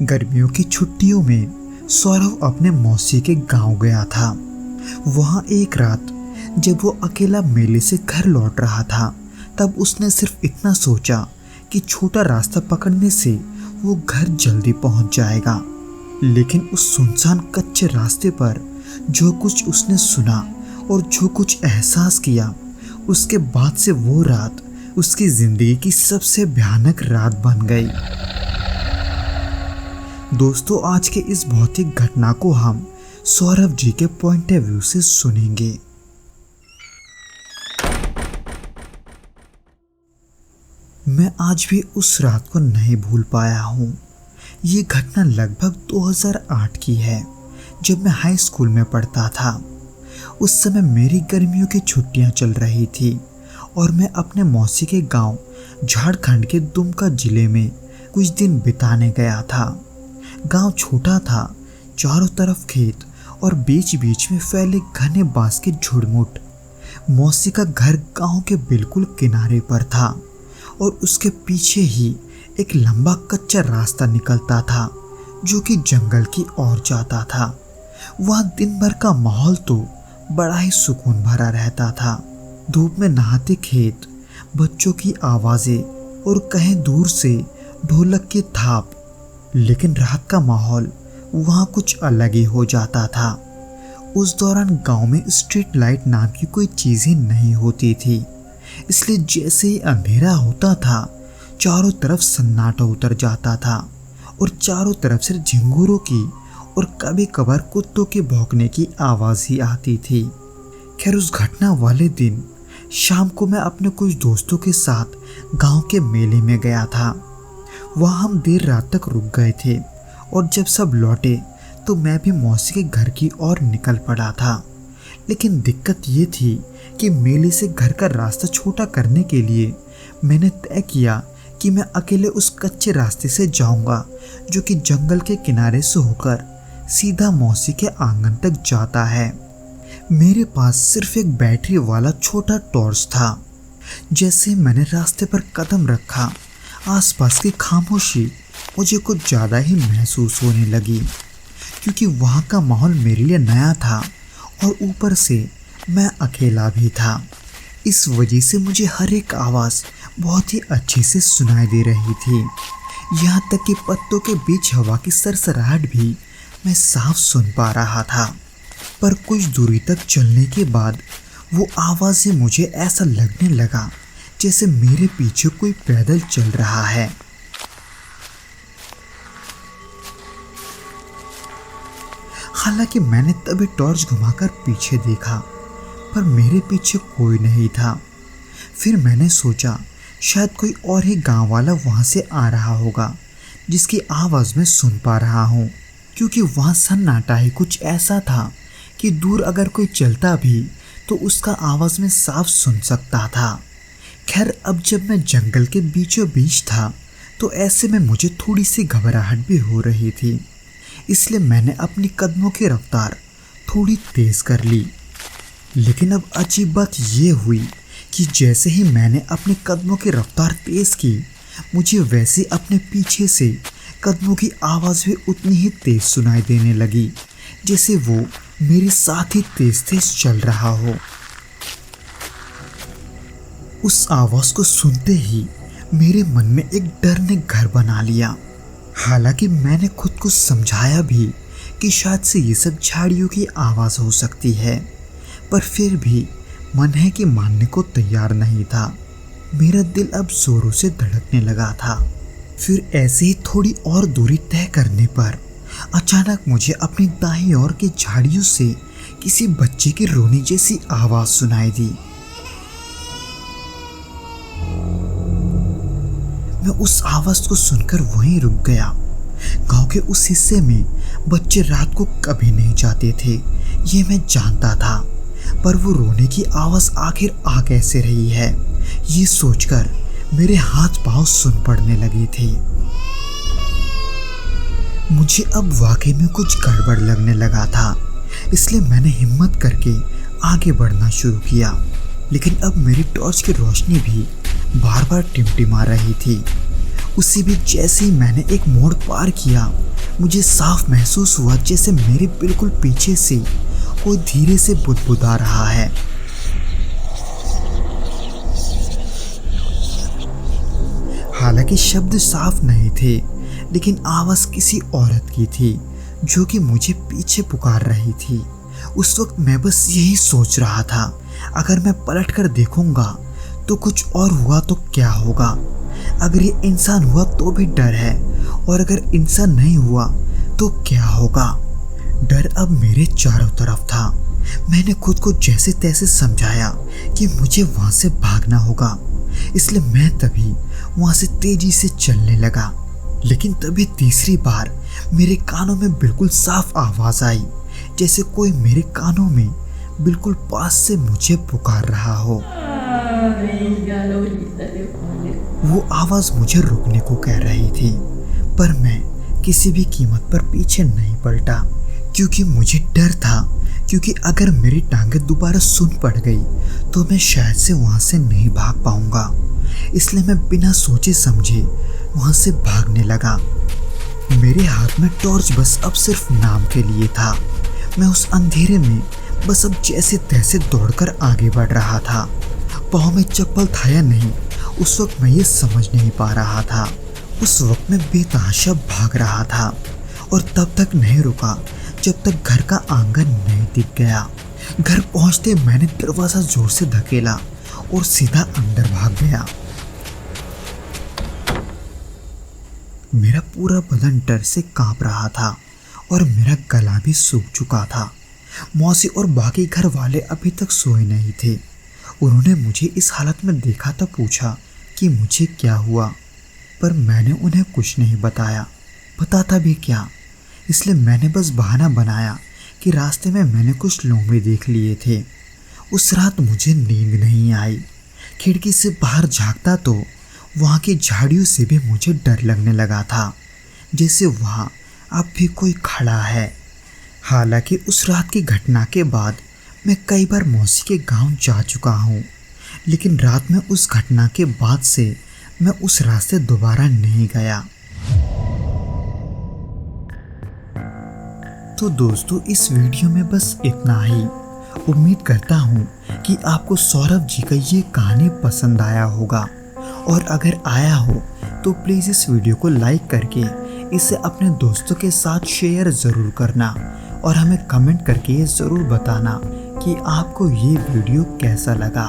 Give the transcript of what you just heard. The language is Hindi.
गर्मियों की छुट्टियों में सौरभ अपने मौसी के गांव गया था। वहां एक रात जब वो अकेला मेले से घर लौट रहा था, तब उसने सिर्फ इतना सोचा कि छोटा रास्ता पकड़ने से वो घर जल्दी पहुंच जाएगा। लेकिन उस सुनसान कच्चे रास्ते पर जो कुछ उसने सुना और जो कुछ एहसास किया, उसके बाद से वो रात उसकी जिंदगी की सबसे भयानक रात बन गई। दोस्तों, आज के इस भौतिक घटना को हम सौरभ जी के पॉइंट ऑफ व्यू से सुनेंगे। मैं आज भी उस रात को नहीं भूल पाया हूँ। ये घटना लगभग 2008 की है, जब मैं हाई स्कूल में पढ़ता था। उस समय मेरी गर्मियों की छुट्टियाँ चल रही थी और मैं अपने मौसी के गांव झारखंड के दुमका जिले में कुछ दिन बिताने गया था। गांव छोटा था, चारों तरफ खेत और बीच बीच में फैले घने बांस के झुरमुट। मौसी का घर गांव के बिल्कुल किनारे पर था और उसके पीछे ही एक लंबा कच्चा रास्ता निकलता था जो कि जंगल की ओर जाता था। वहाँ दिन भर का माहौल तो बड़ा ही सुकून भरा रहता था। धूप में नहाते खेत, बच्चों की आवाज़ें और कहीं दूर से ढोलक की थाप। लेकिन रात का माहौल वहाँ कुछ अलग ही हो जाता था। उस दौरान गांव में स्ट्रीट लाइट नाम की कोई चीज़ ही नहीं होती थी, इसलिए जैसे ही अंधेरा होता था, चारों तरफ सन्नाटा उतर जाता था और चारों तरफ से झिंगुरों की और कभी कभार कुत्तों के भौंकने की आवाज़ ही आती थी। खैर, उस घटना वाले दिन शाम को मैं अपने कुछ दोस्तों के साथ गांव के मेले में गया था। वहाँ हम देर रात तक रुक गए थे और जब सब लौटे तो मैं भी मौसी के घर की ओर निकल पड़ा था। लेकिन दिक्कत ये थी कि मेले से घर का रास्ता छोटा करने के लिए मैंने तय किया कि मैं अकेले उस कच्चे रास्ते से जाऊंगा जो कि जंगल के किनारे से होकर सीधा मौसी के आंगन तक जाता है। मेरे पास सिर्फ एक बैटरी वाला छोटा टॉर्च था। जैसे मैंने रास्ते पर कदम रखा, आसपास की खामोशी मुझे कुछ ज़्यादा ही महसूस होने लगी, क्योंकि वहाँ का माहौल मेरे लिए नया था और ऊपर से मैं अकेला भी था। इस वजह से मुझे हर एक आवाज़ बहुत ही अच्छे से सुनाई दे रही थी। यहाँ तक कि पत्तों के बीच हवा की सरसराहट भी मैं साफ सुन पा रहा था। पर कुछ दूरी तक चलने के बाद वो आवाज़ें मुझे ऐसा लगने लगा जैसे मेरे पीछे कोई पैदल चल रहा है। हालांकि मैंने तभी टॉर्च घुमाकर पीछे देखा, पर मेरे पीछे कोई नहीं था। फिर मैंने सोचा शायद कोई और ही गांव वाला वहां से आ रहा होगा जिसकी आवाज़ मैं सुन पा रहा हूँ, क्योंकि वहाँ सन्नाटा ही कुछ ऐसा था कि दूर अगर कोई चलता भी तो उसका आवाज़ मैं साफ सुन सकता था। खैर, अब जब मैं जंगल के बीचों बीच था तो ऐसे में मुझे थोड़ी सी घबराहट भी हो रही थी, इसलिए मैंने अपनी कदमों की रफ्तार थोड़ी तेज़ कर ली। लेकिन अब अजीब बात ये हुई कि जैसे ही मैंने अपने कदमों की रफ्तार तेज़ की, मुझे वैसे अपने पीछे से कदमों की आवाज़ भी उतनी ही तेज़ सुनाई देने लगी जैसे वो मेरे साथ ही तेज़ तेज़ चल रहा हो। उस आवाज़ को सुनते ही मेरे मन में एक डर ने घर बना लिया। हालांकि मैंने खुद को समझाया भी कि शायद से ये सब झाड़ियों की आवाज़ हो सकती है, पर फिर भी मन है कि मानने को तैयार नहीं था। मेरा दिल अब जोरों से धड़कने लगा था। फिर ऐसे ही थोड़ी और दूरी तय करने पर अचानक मुझे अपनी दाईं ओर की झाड़ियों से किसी बच्चे की रोने जैसी आवाज़ सुनाई दी। मैं उस आवाज़ को सुनकर वहीं रुक गया। गांव के उस हिस्से में बच्चे रात को कभी नहीं जाते थे, ये मैं जानता था, पर वो रोने की आवाज़ आखिर आ कैसे रही है, ये सोचकर मेरे हाथ पांव सुन पड़ने लगे थे। मुझे अब वाकई में कुछ गड़बड़ लगने लगा था, इसलिए मैंने हिम्मत करके आगे बढ़ना शुरू किया। लेकिन अब मेरी टॉर्च की रोशनी भी बार बार टिमटिमा रही थी। उसी बीच जैसे ही मैंने एक मोड़ पार किया, मुझे साफ महसूस हुआ जैसे मेरे बिल्कुल पीछे से कोई धीरे से बुदबुदा रहा है। हालांकि शब्द साफ नहीं थे, लेकिन आवाज किसी औरत की थी जो कि मुझे पीछे पुकार रही थी। उस वक्त मैं बस यही सोच रहा था, अगर मैं पलट कर देखूंगा तो कुछ और हुआ तो क्या होगा। अगर ये इंसान हुआ तो भी डर है, और अगर इंसान नहीं हुआ तो क्या होगा। डर अब मेरे चारों तरफ था। मैंने खुद को जैसे तैसे समझाया कि मुझे वहां से भागना होगा, इसलिए मैं तभी वहां से तेजी से चलने लगा। लेकिन तभी तीसरी बार मेरे कानों में बिल्कुल साफ आवाज आई, जैसे कोई मेरे कानों में बिल्कुल पास से मुझे पुकार रहा हो। वो आवाज मुझे रुकने को कह रही थी, पर मैं किसी भी कीमत पर पीछे नहीं पलटा, क्योंकि मुझे डर था, क्योंकि अगर मेरी टांगें दोबारा सुन पड़ गई तो मैं शायद से वहां से नहीं भाग पाऊंगा। इसलिए मैं बिना सोचे समझे वहां से भागने लगा। मेरे हाथ में टॉर्च बस अब सिर्फ नाम के लिए था। मैं उस अंधेरे में बस अब जैसे तैसे दौड़कर आगे बढ़ रहा था। पाँव में चप्पल था या नहीं, उस वक्त मैं ये समझ नहीं पा रहा था। उस वक्त मैं बेतहाशा भाग रहा था, और तब तक नहीं रुका जब तक घर का आंगन नहीं दिख गया। घर पहुंचते मैंने दरवाजा जोर से धकेला और सीधा अंदर भाग गया। मेरा पूरा बदन डर से कांप रहा था और मेरा गला भी सूख चुका था। मौसी और बाकी घर वाले अभी तक सोए नहीं थे। उन्होंने मुझे इस हालत में देखा तो पूछा कि मुझे क्या हुआ, पर मैंने उन्हें कुछ नहीं बताया। बताता भी क्या, इसलिए मैंने बस बहाना बनाया कि रास्ते में मैंने कुछ लोमड़े देख लिए थे। उस रात मुझे नींद नहीं आई। खिड़की से बाहर झांकता तो वहाँ की झाड़ियों से भी मुझे डर लगने लगा था, जैसे वहाँ अब भी कोई खड़ा है। हालांकि उस रात की घटना के बाद मैं कई बार मौसी के गांव जा चुका हूँ, लेकिन रात में उस घटना के बाद से मैं उस रास्ते दोबारा नहीं गया। तो दोस्तों, इस वीडियो में बस इतना ही। उम्मीद करता हूँ कि आपको सौरभ जी का ये कहानी पसंद आया होगा, और अगर आया हो तो प्लीज़ इस वीडियो को लाइक करके इसे अपने दोस्तों के साथ शेयर ज़रूर करना, और हमें कमेंट करके ये ज़रूर बताना कि आपको ये वीडियो कैसा लगा।